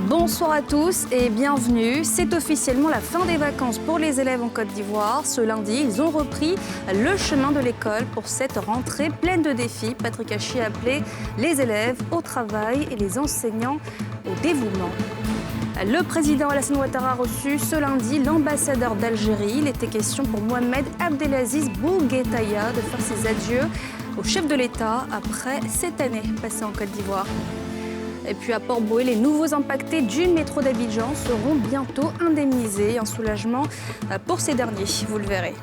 Bonsoir à tous et bienvenue. C'est officiellement la fin des vacances pour les élèves en Côte d'Ivoire. Ce lundi, ils ont repris le chemin de l'école pour cette rentrée pleine de défis. Patrick Hachi a appelé les élèves au travail et les enseignants au dévouement. Le président Alassane Ouattara a reçu ce lundi l'ambassadeur d'Algérie. Il était question pour Mohamed Abdelaziz Bourguetaïa de faire ses adieux au chef de l'État après cette année passée en Côte d'Ivoire. Et puis à Port-Bouët, les nouveaux impactés du métro d'Abidjan seront bientôt indemnisés. Un soulagement pour ces derniers, vous le verrez.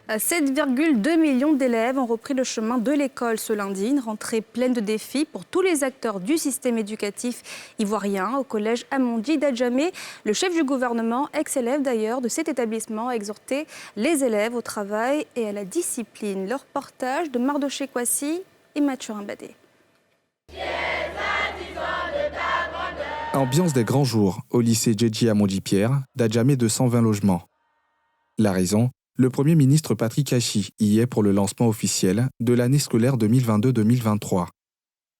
7,2 millions d'élèves ont repris le chemin de l'école ce lundi. Une rentrée pleine de défis pour tous les acteurs du système éducatif ivoirien. Au collège Amondi d'Adjamé, le chef du gouvernement, ex-élève d'ailleurs de cet établissement, a exhorté les élèves au travail et à la discipline. Le reportage de Mardoché Kwasi et Mathurin Badé. Ambiance des grands jours au lycée Djedji Amondi-Pierre d'Adjamé de 120 logements. La raison, le Premier ministre Patrick Hachi y est pour le lancement officiel de l'année scolaire 2022-2023.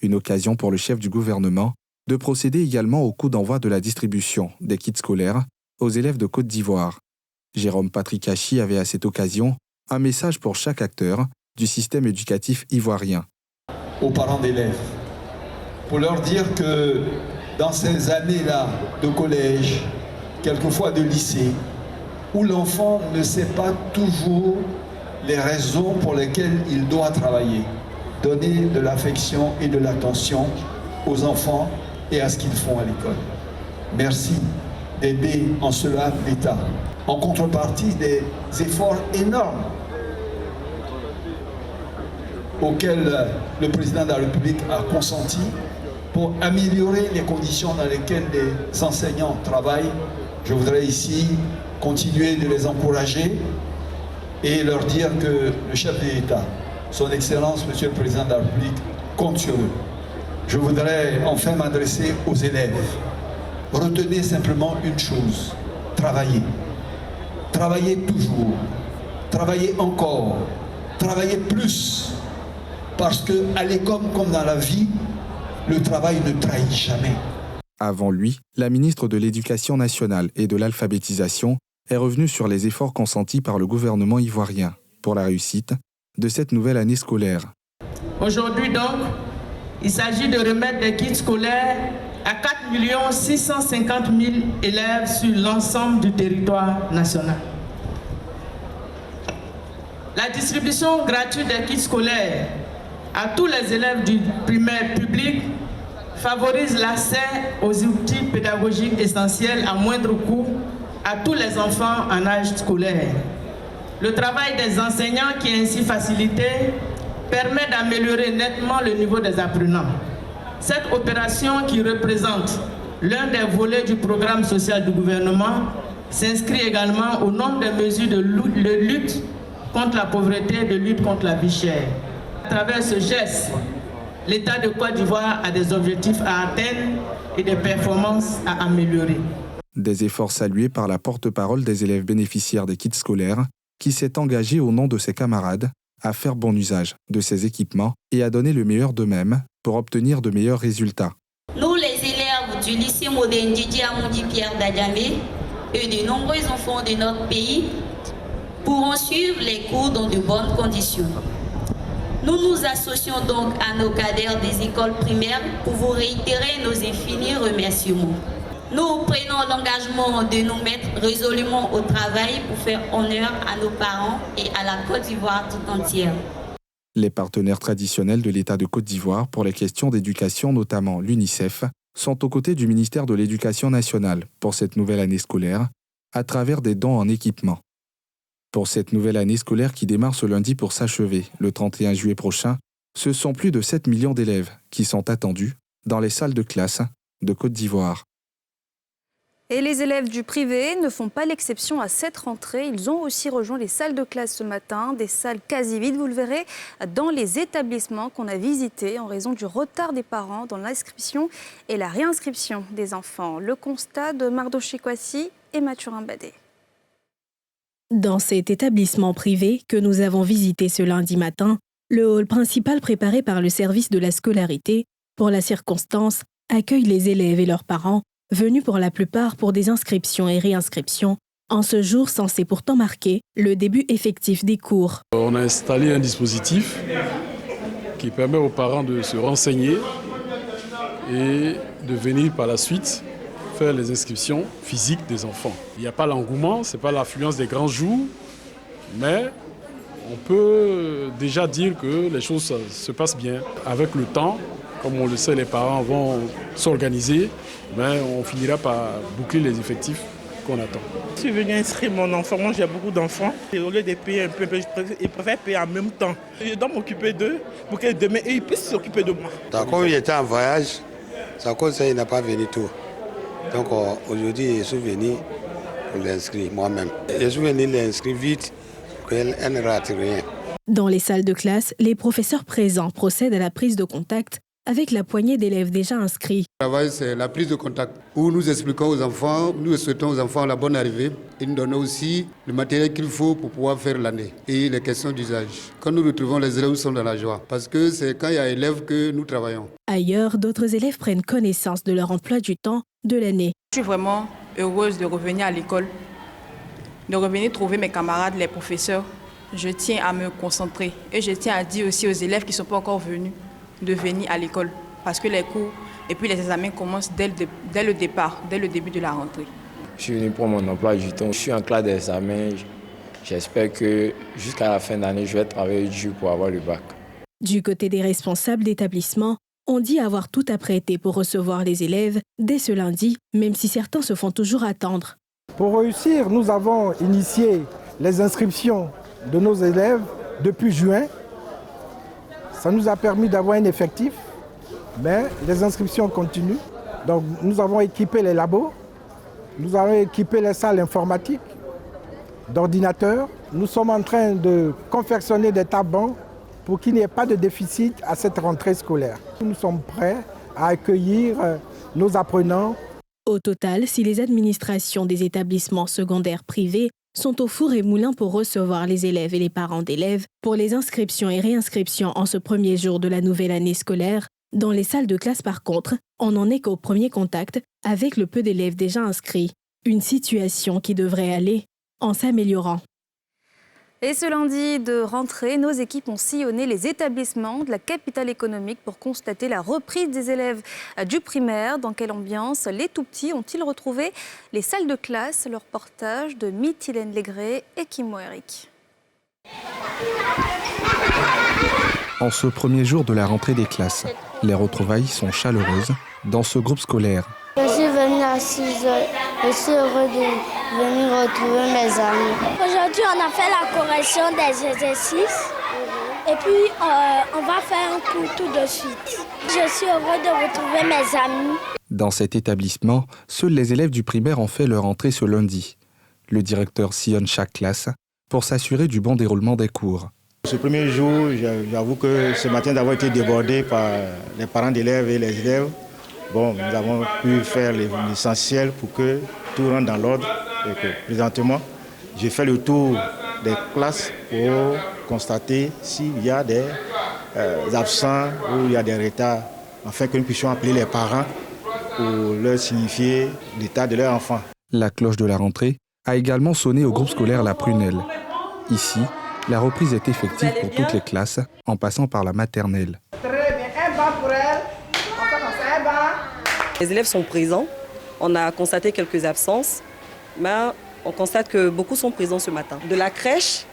Une occasion pour le chef du gouvernement de procéder également au coup d'envoi de la distribution des kits scolaires aux élèves de Côte d'Ivoire. Jérôme Patrick Hachi avait à cette occasion un message pour chaque acteur du système éducatif ivoirien. Aux parents d'élèves, pour leur dire que dans ces années-là de collège, quelquefois de lycée, où l'enfant ne sait pas toujours les raisons pour lesquelles il doit travailler, donner de l'affection et de l'attention aux enfants et à ce qu'ils font à l'école. Merci d'aider en cela l'État, en contrepartie des efforts énormes auquel le président de la République a consenti pour améliorer les conditions dans lesquelles les enseignants travaillent. Je voudrais ici continuer de les encourager et leur dire que le chef de l'État, son Excellence, Monsieur le Président de la République, compte sur eux. Je voudrais enfin m'adresser aux élèves. Retenez simplement une chose, travaillez. Travaillez toujours, travaillez encore, travaillez plus. Parce qu'à l'école comme dans la vie, le travail ne trahit jamais. Avant lui, la ministre de l'Éducation nationale et de l'alphabétisation est revenue sur les efforts consentis par le gouvernement ivoirien pour la réussite de cette nouvelle année scolaire. Aujourd'hui donc, il s'agit de remettre des kits scolaires à 4 650 000 élèves sur l'ensemble du territoire national. La distribution gratuite des kits scolaires à tous les élèves du primaire public favorise l'accès aux outils pédagogiques essentiels à moindre coût à tous les enfants en âge scolaire. Le travail des enseignants qui est ainsi facilité permet d'améliorer nettement le niveau des apprenants. Cette opération qui représente l'un des volets du programme social du gouvernement s'inscrit également au nombre de mesures de lutte contre la pauvreté et de lutte contre la vie chère. À travers ce geste, l'État de Côte d'Ivoire a des objectifs à atteindre et des performances à améliorer. Des efforts salués par la porte-parole des élèves bénéficiaires des kits scolaires qui s'est engagée au nom de ses camarades à faire bon usage de ces équipements et à donner le meilleur d'eux-mêmes pour obtenir de meilleurs résultats. Nous, les élèves du lycée moderne Djedji Amondi-Pierre d'Adjamé et de nombreux enfants de notre pays pourront suivre les cours dans de bonnes conditions. Nous nous associons donc à nos cadres des écoles primaires pour vous réitérer nos infinis remerciements. Nous prenons l'engagement de nous mettre résolument au travail pour faire honneur à nos parents et à la Côte d'Ivoire tout entière. Les partenaires traditionnels de l'État de Côte d'Ivoire pour les questions d'éducation, notamment l'UNICEF, sont aux côtés du ministère de l'Éducation nationale pour cette nouvelle année scolaire, à travers des dons en équipement. Pour cette nouvelle année scolaire qui démarre ce lundi pour s'achever le 31 juillet prochain, ce sont plus de 7 millions d'élèves qui sont attendus dans les salles de classe de Côte d'Ivoire. Et les élèves du privé ne font pas l'exception à cette rentrée. Ils ont aussi rejoint les salles de classe ce matin, des salles quasi vides, vous le verrez, dans les établissements qu'on a visités en raison du retard des parents dans l'inscription et la réinscription des enfants. Le constat de Mardoché Kwasi et Mathurin Badé. Dans cet établissement privé que nous avons visité ce lundi matin, le hall principal préparé par le service de la scolarité pour la circonstance, accueille les élèves et leurs parents, venus pour la plupart pour des inscriptions et réinscriptions, en ce jour censé pourtant marquer le début effectif des cours. On a installé un dispositif qui permet aux parents de se renseigner et de venir par la suite faire les inscriptions physiques des enfants. Il n'y a pas l'engouement, ce n'est pas l'affluence des grands jours, mais on peut déjà dire que les choses se passent bien. Avec le temps, comme on le sait, les parents vont s'organiser, mais on finira par boucler les effectifs qu'on attend. Je suis venu inscrire mon enfant, moi j'ai beaucoup d'enfants. Et au lieu de payer un peu, ils préfèrent payer en même temps. Je dois m'occuper d'eux pour que demain ils puissent s'occuper de moi. Comme il était en voyage, ça cause ça, il n'a pas venu tout. Donc aujourd'hui, je suis venu pour l'inscrire moi-même. Je suis venu l'inscrire vite pour qu'elle ne rate rien. Dans les salles de classe, les professeurs présents procèdent à la prise de contact avec la poignée d'élèves déjà inscrits. Le travail, c'est la prise de contact, où nous expliquons aux enfants, nous souhaitons aux enfants la bonne arrivée et nous donnons aussi le matériel qu'il faut pour pouvoir faire l'année et les questions d'usage. Quand nous retrouvons les élèves, nous sommes dans la joie, parce que c'est quand il y a élèves que nous travaillons. Ailleurs, d'autres élèves prennent connaissance de leur emploi du temps de l'année. Je suis vraiment heureuse de revenir à l'école, de revenir trouver mes camarades, les professeurs. Je tiens à me concentrer et je tiens à dire aussi aux élèves qui ne sont pas encore venus de venir à l'école parce que les cours et puis les examens commencent dès le départ, dès le début de la rentrée. Je suis venu pour mon emploi du temps. Je suis en classe d'examen. J'espère que jusqu'à la fin d'année, je vais travailler dur pour avoir le bac. Du côté des responsables d'établissement, on dit avoir tout apprêté pour recevoir les élèves dès ce lundi, même si certains se font toujours attendre. Pour réussir, nous avons initié les inscriptions de nos élèves depuis juin. Ça nous a permis d'avoir un effectif, mais les inscriptions continuent. Donc nous avons équipé les labos, nous avons équipé les salles informatiques d'ordinateurs. Nous sommes en train de confectionner des tables pour qu'il n'y ait pas de déficit à cette rentrée scolaire. Nous sommes prêts à accueillir nos apprenants. Au total, si les administrations des établissements secondaires privés sont au four et moulin pour recevoir les élèves et les parents d'élèves pour les inscriptions et réinscriptions en ce premier jour de la nouvelle année scolaire, dans les salles de classe par contre, on n'en est qu'au premier contact avec le peu d'élèves déjà inscrits. Une situation qui devrait aller en s'améliorant. Et ce lundi de rentrée, nos équipes ont sillonné les établissements de la capitale économique pour constater la reprise des élèves du primaire. Dans quelle ambiance les tout-petits ont-ils retrouvé les salles de classe? Le reportage de Mithilène Légré et Kimo Eric. En ce premier jour de la rentrée des classes, les retrouvailles sont chaleureuses dans ce groupe scolaire. Je suis venue à 6 heures. Je suis heureux de venir retrouver mes amis. Aujourd'hui, on a fait la correction des exercices. Et puis, on va faire un cours tout de suite. Je suis heureux de retrouver mes amis. Dans cet établissement, seuls les élèves du primaire ont fait leur entrée ce lundi. Le directeur sillonne chaque classe pour s'assurer du bon déroulement des cours. Ce premier jour, j'avoue que ce matin d'avoir été débordé par les parents d'élèves et les élèves, bon, nous avons pu faire l'essentiel pour que tout rentre dans l'ordre. Et que, présentement, j'ai fait le tour des classes pour constater s'il y a des absents ou il y a des retards, afin que nous puissions appeler les parents pour leur signifier l'état de leur enfant. La cloche de la rentrée a également sonné au groupe scolaire La Prunelle. Ici, la reprise est effective pour toutes les classes, en passant par la maternelle. Très bien, un banc pour elle. On fait comme ça, un banc. Les élèves sont présents. On a constaté quelques absences, mais on constate que beaucoup sont présents ce matin. De la crèche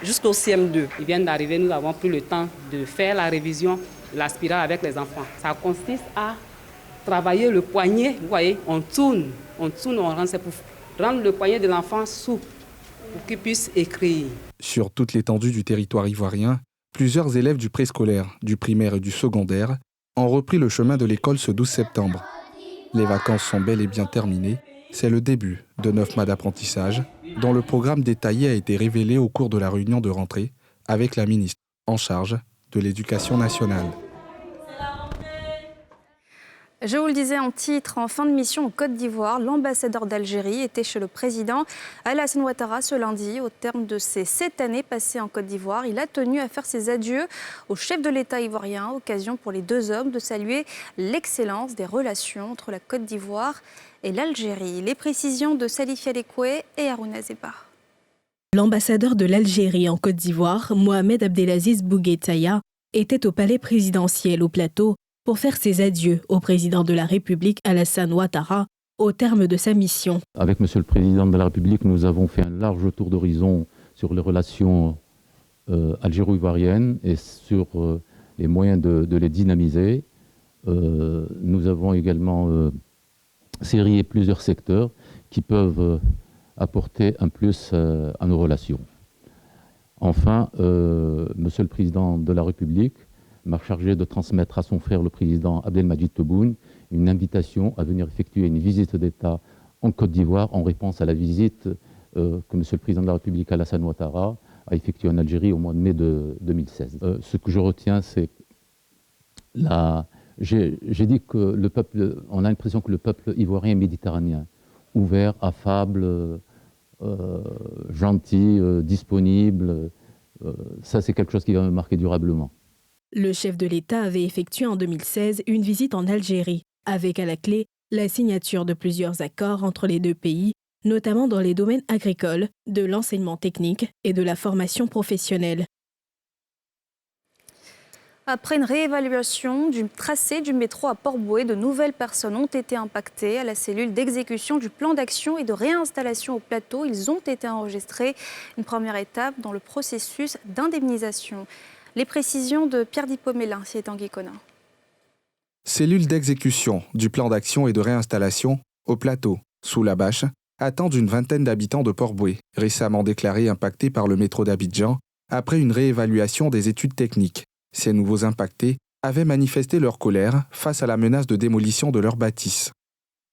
jusqu'au CM2. Ils viennent d'arriver, nous avons pris le temps de faire la révision de la spirale avec les enfants. Ça consiste à travailler le poignet. Vous voyez, on tourne, on rend, c'est pour rendre le poignet de l'enfant souple pour qu'il puisse écrire. Sur toute l'étendue du territoire ivoirien, plusieurs élèves du préscolaire, du primaire et du secondaire ont repris le chemin de l'école ce 12 septembre. Les vacances sont bel et bien terminées. C'est le début de 9 mois d'apprentissage, dont le programme détaillé a été révélé au cours de la réunion de rentrée avec la ministre en charge de l'Éducation nationale. Je vous le disais en titre, en fin de mission en Côte d'Ivoire, l'ambassadeur d'Algérie était chez le président Alassane Ouattara ce lundi. Au terme de ses 7 années passées en Côte d'Ivoire, il a tenu à faire ses adieux au chef de l'État ivoirien. Occasion pour les deux hommes de saluer l'excellence des relations entre la Côte d'Ivoire et l'Algérie. Les précisions de Salif Alekoué et Harouna Zeba. L'ambassadeur de l'Algérie en Côte d'Ivoire, Mohamed Abdelaziz Bouguetaya, était au palais présidentiel au Plateau pour faire ses adieux au président de la République Alassane Ouattara au terme de sa mission. Avec Monsieur le Président de la République, nous avons fait un large tour d'horizon sur les relations algéro-ivoiriennes et sur les moyens de les dynamiser. Nous avons également sérié plusieurs secteurs qui peuvent apporter un plus à nos relations. Enfin, Monsieur le Président de la République m'a chargé de transmettre à son frère, le président Abdelmadjid Tebboune, une invitation à venir effectuer une visite d'État en Côte d'Ivoire en réponse à la visite que Monsieur le Président de la République Alassane Ouattara a effectuée en Algérie au mois de mai de 2016. Ce que je retiens, c'est j'ai dit que le peuple, on a l'impression que le peuple ivoirien est méditerranéen, ouvert, affable, gentil, disponible. Ça, c'est quelque chose qui va me marquer durablement. Le chef de l'État avait effectué en 2016 une visite en Algérie, avec à la clé la signature de plusieurs accords entre les deux pays, notamment dans les domaines agricoles, de l'enseignement technique et de la formation professionnelle. Après une réévaluation du tracé du métro à Port-Bouët, de nouvelles personnes ont été impactées. À la cellule d'exécution du plan d'action et de réinstallation au plateau, ils ont été enregistrés. Une première étape dans le processus d'indemnisation. Les précisions de Pierre Dipomélin, c'est Tanguy Conin. Cellule d'exécution du plan d'action et de réinstallation au plateau, sous la bâche, attendent une vingtaine d'habitants de Port-Bouët, récemment déclarés impactés par le métro d'Abidjan, après une réévaluation des études techniques. Ces nouveaux impactés avaient manifesté leur colère face à la menace de démolition de leur bâtisse.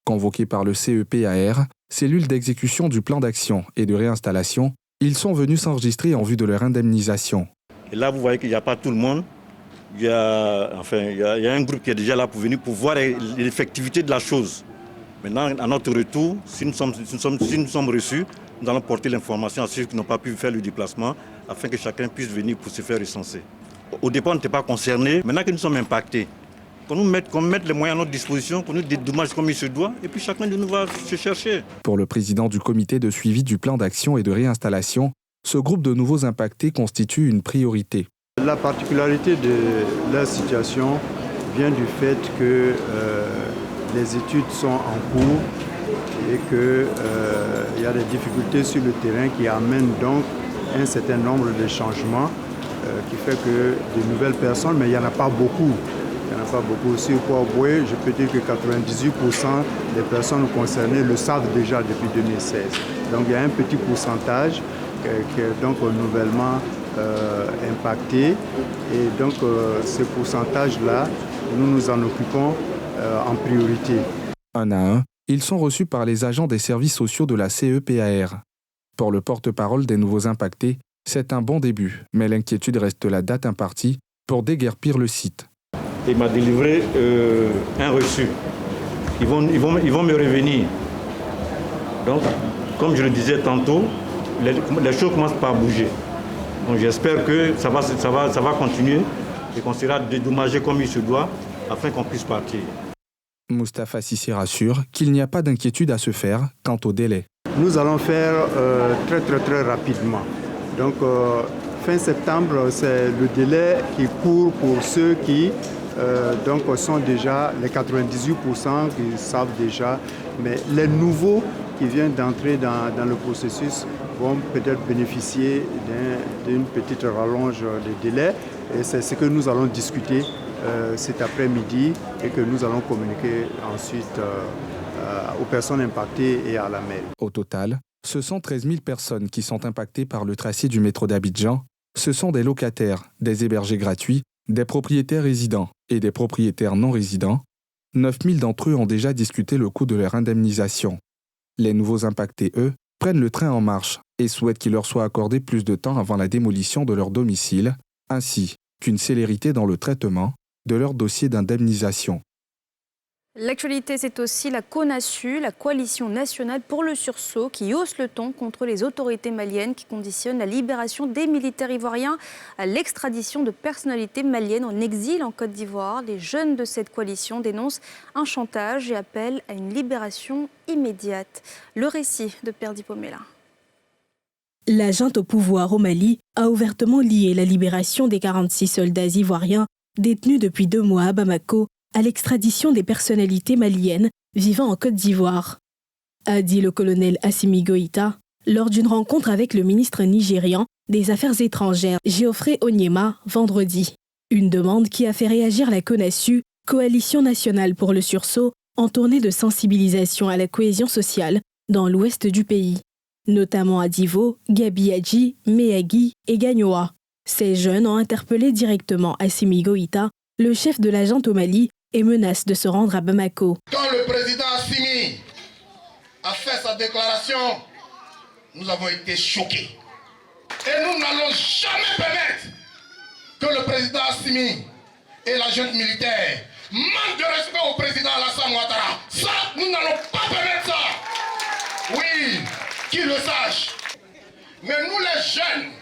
Convoqués par le CEPAR, cellule d'exécution du plan d'action et de réinstallation, ils sont venus s'enregistrer en vue de leur indemnisation. Et là, vous voyez qu'il n'y a pas tout le monde. Il y a un groupe qui est déjà là pour venir pour voir l'effectivité de la chose. Maintenant, à notre retour, si nous sommes reçus, nous allons porter l'information à ceux qui n'ont pas pu faire le déplacement afin que chacun puisse venir pour se faire recenser. Au départ, on n'était pas concernés. Maintenant que nous sommes impactés, qu'on mette les moyens à notre disposition, qu'on nous dédommage comme il se doit, et puis chacun de nous va se chercher. Pour le président du comité de suivi du plan d'action et de réinstallation, ce groupe de nouveaux impactés constitue une priorité. La particularité de la situation vient du fait que les études sont en cours et qu'il y a des difficultés sur le terrain qui amènent donc un certain nombre de changements qui fait que de nouvelles personnes, mais il n'y en a pas beaucoup. Il n'y en a pas beaucoup. Sur Port-Bouët, je peux dire que 98% des personnes concernées le savent déjà depuis 2016. Donc il y a un petit pourcentage qui est donc nouvellement impacté. Et donc ce pourcentage-là, nous nous en occupons en priorité. Un à un, ils sont reçus par les agents des services sociaux de la CEPAR. Pour le porte-parole des nouveaux impactés, c'est un bon début, mais l'inquiétude reste la date impartie pour déguerpir le site. Il m'a délivré un reçu. Ils vont me revenir. Donc, comme je le disais tantôt, les choses commencent par bouger. Donc j'espère que ça va continuer et qu'on sera dédommagé comme il se doit afin qu'on puisse partir. Moustapha Sissi rassure qu'il n'y a pas d'inquiétude à se faire quant au délai. Nous allons faire très rapidement. Donc fin septembre, c'est le délai qui court pour ceux qui donc sont déjà les 98% qui savent déjà, mais les nouveaux qui viennent d'entrer dans le processus vont peut-être bénéficier d'une petite rallonge de délai. Et c'est ce que nous allons discuter cet après-midi et que nous allons communiquer ensuite aux personnes impactées et à la mairie. Au total, ce sont 13 000 personnes qui sont impactées par le tracé du métro d'Abidjan. Ce sont des locataires, des hébergés gratuits, des propriétaires résidents et des propriétaires non résidents. 9 000 d'entre eux ont déjà discuté le coût de leur indemnisation. Les nouveaux impactés, eux, prennent le train en marche et souhaitent qu'il leur soit accordé plus de temps avant la démolition de leur domicile, ainsi qu'une célérité dans le traitement de leur dossier d'indemnisation. L'actualité, c'est aussi la CONASU, la Coalition nationale pour le sursaut, qui hausse le ton contre les autorités maliennes qui conditionnent la libération des militaires ivoiriens à l'extradition de personnalités maliennes en exil en Côte d'Ivoire. Les jeunes de cette coalition dénoncent un chantage et appellent à une libération immédiate. Le récit de Perdi Pomela. La junte au pouvoir au Mali a ouvertement lié la libération des 46 soldats ivoiriens détenus depuis 2 mois à Bamako à l'extradition des personnalités maliennes vivant en Côte d'Ivoire, a dit le colonel Assimi Goïta lors d'une rencontre avec le ministre nigérian des Affaires étrangères Geoffrey Onyema vendredi. Une demande qui a fait réagir la CONASU, Coalition nationale pour le sursaut, en tournée de sensibilisation à la cohésion sociale dans l'ouest du pays, notamment à Divo, Gabiadji, Méagui et Gagnoa. Ces jeunes ont interpellé directement Assimi Goïta, le chef de la junte au Mali, et menace de se rendre à Bamako. Quand le président Assimi a fait sa déclaration, nous avons été choqués. Et nous n'allons jamais permettre que le président Assimi et la junte militaire manquent de respect au président Alassane Ouattara. Ça, nous n'allons pas permettre ça. Oui, qu'il le sache. Mais nous les jeunes,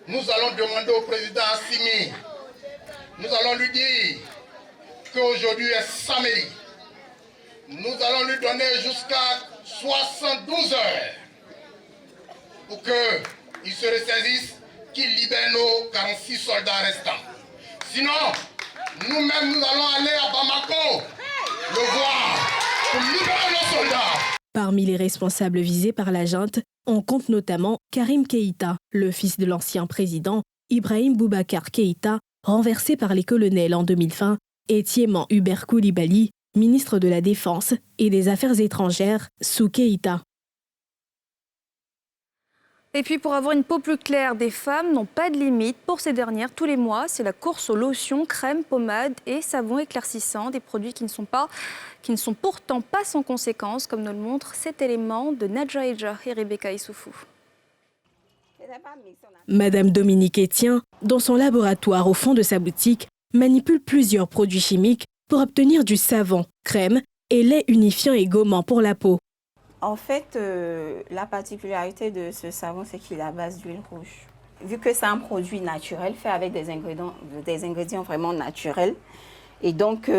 nous allons demander au président Assimi, nous allons lui dire qu'aujourd'hui est samedi. Nous allons lui donner jusqu'à 72 heures pour qu'il se ressaisisse, qu'il libère nos 46 soldats restants. Sinon, nous-mêmes, nous allons aller à Bamako le voir pour libérer nos soldats. Parmi les responsables visés par la junte, on compte notamment Karim Keïta, le fils de l'ancien président Ibrahim Boubacar Keïta, renversé par les colonels en 2020, et Thiéman Hubert Koulibaly, ministre de la Défense et des Affaires étrangères sous Keïta. Et puis pour avoir une peau plus claire, des femmes n'ont pas de limite. Pour ces dernières, tous les mois, c'est la course aux lotions, crèmes, pommades et savons éclaircissants, des produits qui ne sont pourtant pas sans conséquences, comme nous le montre cet élément de Nadja Eja et Rebecca Issoufou. Madame Dominique Etienne, dans son laboratoire au fond de sa boutique, manipule plusieurs produits chimiques pour obtenir du savon, crème et lait unifiant et gommant pour la peau. En fait, la particularité de ce savon, c'est qu'il est à base d'huile rouge. Vu que c'est un produit naturel, fait avec des ingrédients vraiment naturels, et donc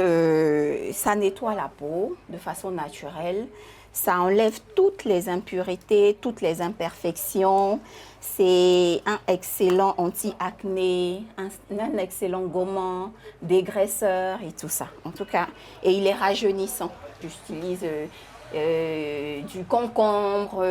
ça nettoie la peau de façon naturelle, ça enlève toutes les impuretés, toutes les imperfections. C'est un excellent anti-acné, un excellent gommant, dégraisseur et tout ça. En tout cas, et il est rajeunissant. J'utilise du concombre,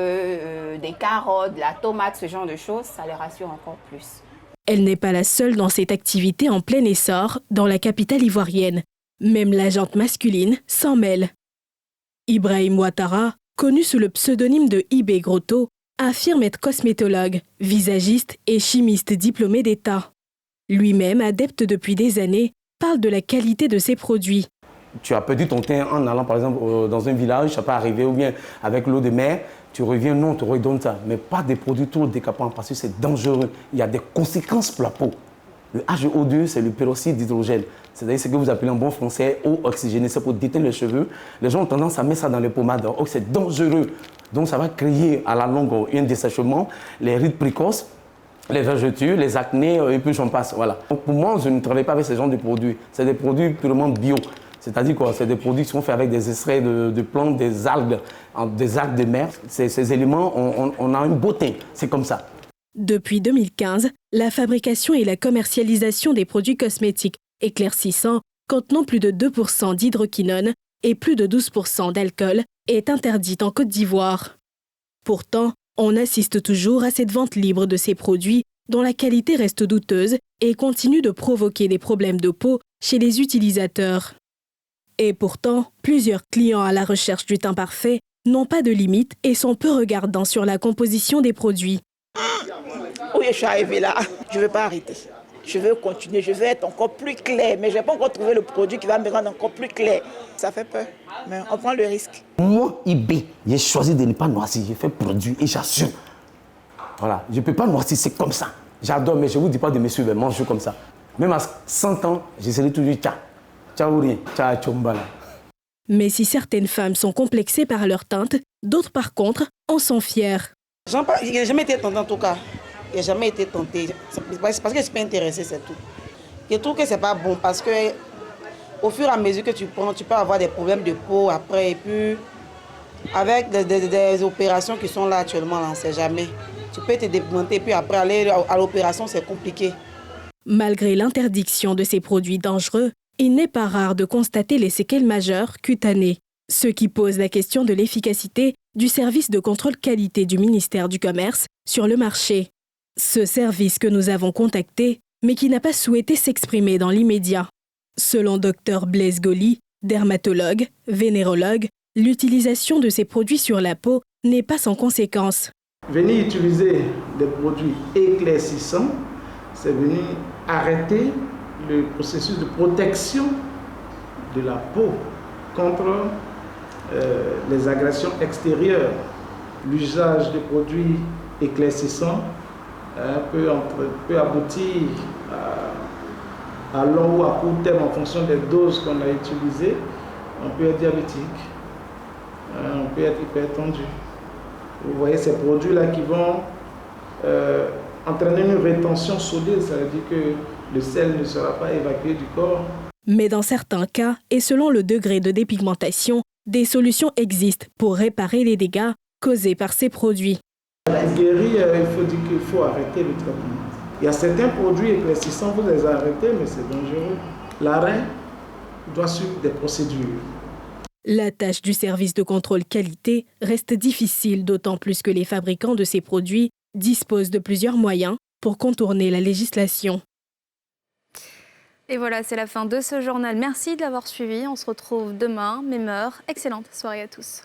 des carottes, de la tomate, ce genre de choses. Ça les rassure encore plus. Elle n'est pas la seule dans cette activité en plein essor dans la capitale ivoirienne. Même la junte masculine s'en mêle. Ibrahim Ouattara, connu sous le pseudonyme de Ibé Grotto, affirme être cosmétologue, visagiste et chimiste diplômé d'État. Lui-même, adepte depuis des années, parle de la qualité de ses produits. Tu as perdu ton teint en allant par exemple dans un village, ça peut arriver, ou bien avec l'eau de mer, tu reviens, non, on te redonne ça. Mais pas des produits trop décapants parce que c'est dangereux. Il y a des conséquences pour la peau. Le HO2, c'est le peroxyde d'hydrogène. C'est-à-dire ce que vous appelez en bon français eau oxygénée. C'est pour déteindre les cheveux. Les gens ont tendance à mettre ça dans les pommades. Oh, c'est dangereux. Donc ça va créer à la longue un dessèchement, les rides précoces, les vergetures, les acnés, et puis j'en passe. Voilà. Donc pour moi, je ne travaille pas avec ce genre de produits. C'est des produits purement bio. C'est-à-dire quoi? C'est des produits qui sont faits avec des extraits de plantes, des algues de mer. Ces éléments, on a une beauté. C'est comme ça. Depuis 2015, la fabrication et la commercialisation des produits cosmétiques éclaircissants contenant plus de 2% d'hydroquinone et plus de 12% d'alcool est interdite en Côte d'Ivoire. Pourtant, on assiste toujours à cette vente libre de ces produits dont la qualité reste douteuse et continue de provoquer des problèmes de peau chez les utilisateurs. Et pourtant, plusieurs clients à la recherche du teint parfait n'ont pas de limite et sont peu regardants sur la composition des produits. Oui, je suis arrivée là. Je ne veux pas arrêter. Je veux continuer, je veux être encore plus clair. Mais je n'ai pas encore trouvé le produit qui va me rendre encore plus clair. Ça fait peur, mais on prend le risque. Moi, IB, j'ai choisi de ne pas noircir. J'ai fait produit et j'assume. Voilà, je ne peux pas noircir, c'est comme ça. J'adore, mais je ne vous dis pas de me suivre, manger comme ça. Même à 100 ans, je serai toujours tcha. Tcha ou rien, tcha chombala. Mais si certaines femmes sont complexées par leur teinte, d'autres par contre en sont fières. Je n'ai jamais été tentée en tout cas. Je n'ai jamais été tentée. C'est parce que je ne suis pas intéressée, c'est tout. Je trouve que ce n'est pas bon parce que au fur et à mesure que tu prends, tu peux avoir des problèmes de peau après. Et puis, avec des opérations qui sont là actuellement, on ne sait jamais. Tu peux te dépigmenter et puis après aller à l'opération, c'est compliqué. Malgré l'interdiction de ces produits dangereux, il n'est pas rare de constater les séquelles majeures cutanées, ce qui pose la question de l'efficacité du service de contrôle qualité du ministère du Commerce sur le marché. Ce service que nous avons contacté, mais qui n'a pas souhaité s'exprimer dans l'immédiat. Selon Dr Blaise Goli, dermatologue, vénérologue, l'utilisation de ces produits sur la peau n'est pas sans conséquences. Venir utiliser des produits éclaircissants, c'est venir arrêter le processus de protection de la peau contre les agressions extérieures. L'usage de produits éclaircissants peut aboutir à long ou à court terme en fonction des doses qu'on a utilisées. On peut être diabétique, on peut être hypertendu. Vous voyez ces produits-là qui vont entraîner une rétention solide, ça veut dire que le sel ne sera pas évacué du corps. Mais dans certains cas, et selon le degré de dépigmentation, des solutions existent pour réparer les dégâts causés par ces produits. Pour guérir, il faut dire qu'il faut arrêter le traitement. Il y a certains produits éclaircissants, vous les arrêtez, mais c'est dangereux. L'arrêt doit suivre des procédures. La tâche du service de contrôle qualité reste difficile, d'autant plus que les fabricants de ces produits disposent de plusieurs moyens pour contourner la législation. Et voilà, c'est la fin de ce journal. Merci de l'avoir suivi. On se retrouve demain, même heure. Excellente soirée à tous.